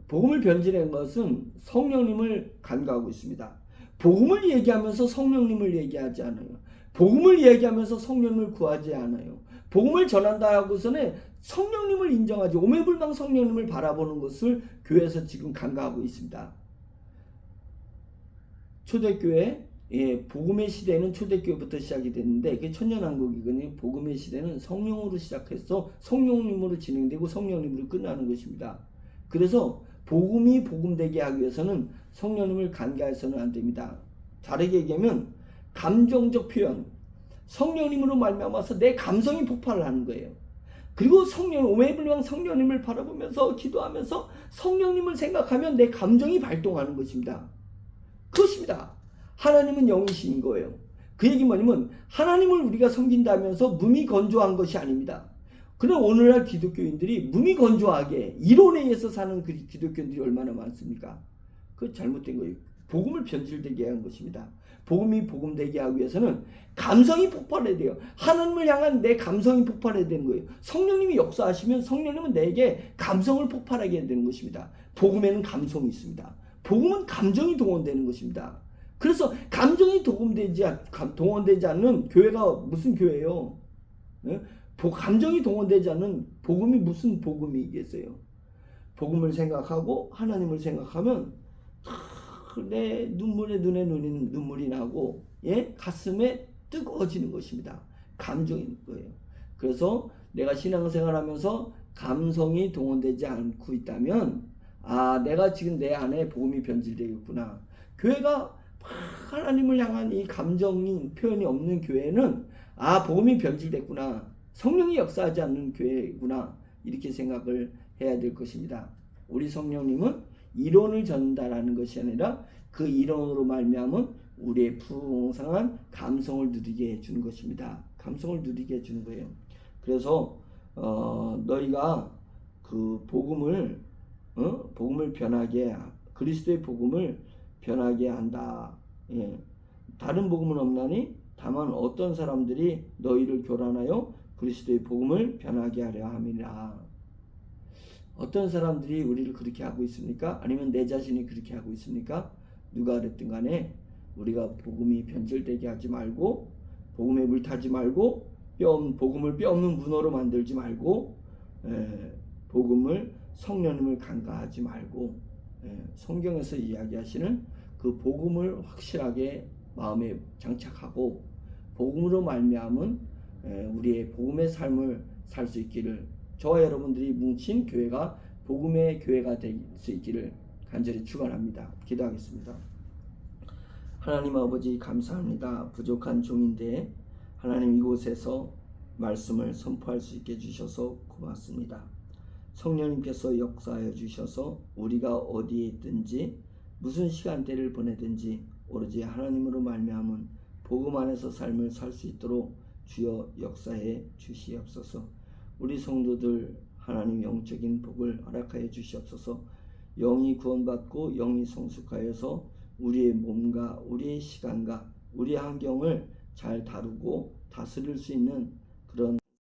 복음을 변질한 것은 성령님을 간과하고 있습니다. 복음을 얘기하면서 성령님을 얘기하지 않아요. 복음을 이야기하면서 성령님을 구하지 않아요. 복음을 전한다 하고서는 성령님을 인정하지, 오매불망 성령님을 바라보는 것을 교회에서 지금 간과하고 있습니다. 초대교회, 복음의 시대는 초대교회부터 시작이 됐는데, 그게 천년왕국이거든요. 복음의 시대는 성령으로 시작해서 성령님으로 진행되고 성령님으로 끝나는 것입니다. 그래서 복음이 복음되게 하기 위해서는 성령님을 간과해서는 안 됩니다. 다르게 얘기하면 감정적 표현, 성령님으로 말미암아서 내 감성이 폭발을 하는 거예요. 그리고 오매불망 성령님을 바라보면서 기도하면서 성령님을 생각하면 내 감정이 발동하는 것입니다. 그것입니다. 하나님은 영이신 거예요. 그 얘기 뭐냐면 하나님을 우리가 섬긴다면서 몸이 건조한 것이 아닙니다. 그럼 오늘날 기독교인들이 몸이 건조하게 이론에 의해서 사는 그 기독교인들이 얼마나 많습니까? 그거 잘못된 거예요. 복음을 변질되게 한 것입니다. 복음이 복음되게 하기 위해서는 감성이 폭발해야 돼요. 하나님을 향한 내 감성이 폭발해야 되는 거예요. 성령님이 역사하시면 성령님은 내게 감성을 폭발하게 되는 것입니다. 복음에는 감성이 있습니다. 복음은 감정이 동원되는 것입니다. 그래서 감정이 동원되지 않는 교회가 무슨 교회예요? 감정이 동원되지 않는 복음이 무슨 복음이겠어요? 복음을 생각하고 하나님을 생각하면 내 눈에 눈물이 나고 가슴에 뜨거워지는 것입니다. 감정인 거예요. 그래서 내가 신앙생활하면서 감성이 동원되지 않고 있다면 내가 지금 내 안에 복음이 변질되겠구나. 교회가 하나님을 향한 이 감정인 표현이 없는 교회는 복음이 변질됐구나. 성령이 역사하지 않는 교회구나. 이렇게 생각을 해야 될 것입니다. 우리 성령님은 이론을 전달하는 것이 아니라 그 이론으로 말미암은 우리의 풍성한 감성을 누리게 해주는 것입니다. 감성을 누리게 해주는 거예요. 그래서 너희가 그 복음을 변하게, 그리스도의 복음을 변하게 한다. 다른 복음은 없나니 다만 어떤 사람들이 너희를 교란하여 그리스도의 복음을 변하게 하려 함이라. 어떤 사람들이 우리를 그렇게 하고 있습니까? 아니면 내 자신이 그렇게 하고 있습니까? 누가 그랬든 간에 우리가 복음이 변질되게 하지 말고, 복음에 물타지 말고, 복음을 뼈 없는 문어로 만들지 말고, 복음을 성령님을 간과하지 말고, 성경에서 이야기하시는 그 복음을 확실하게 마음에 장착하고 복음으로 말미암은 우리의 복음의 삶을 살 수 있기를, 저와 여러분들이 뭉친 교회가 복음의 교회가 될 수 있기를 간절히 축원합니다. 기도하겠습니다. 하나님 아버지 감사합니다. 부족한 종인데 하나님 이곳에서 말씀을 선포할 수 있게 해주셔서 고맙습니다. 성령님께서 역사하여 주셔서 우리가 어디에 있든지 무슨 시간대를 보내든지 오로지 하나님으로 말미암은 복음 안에서 삶을 살 수 있도록 주여 역사해 주시옵소서. 우리 성도들 하나님 영적인 복을 허락하여 주시옵소서. 영이 구원받고 영이 성숙하여서 우리의 몸과 우리의 시간과 우리의 환경을 잘 다루고 다스릴 수 있는 그런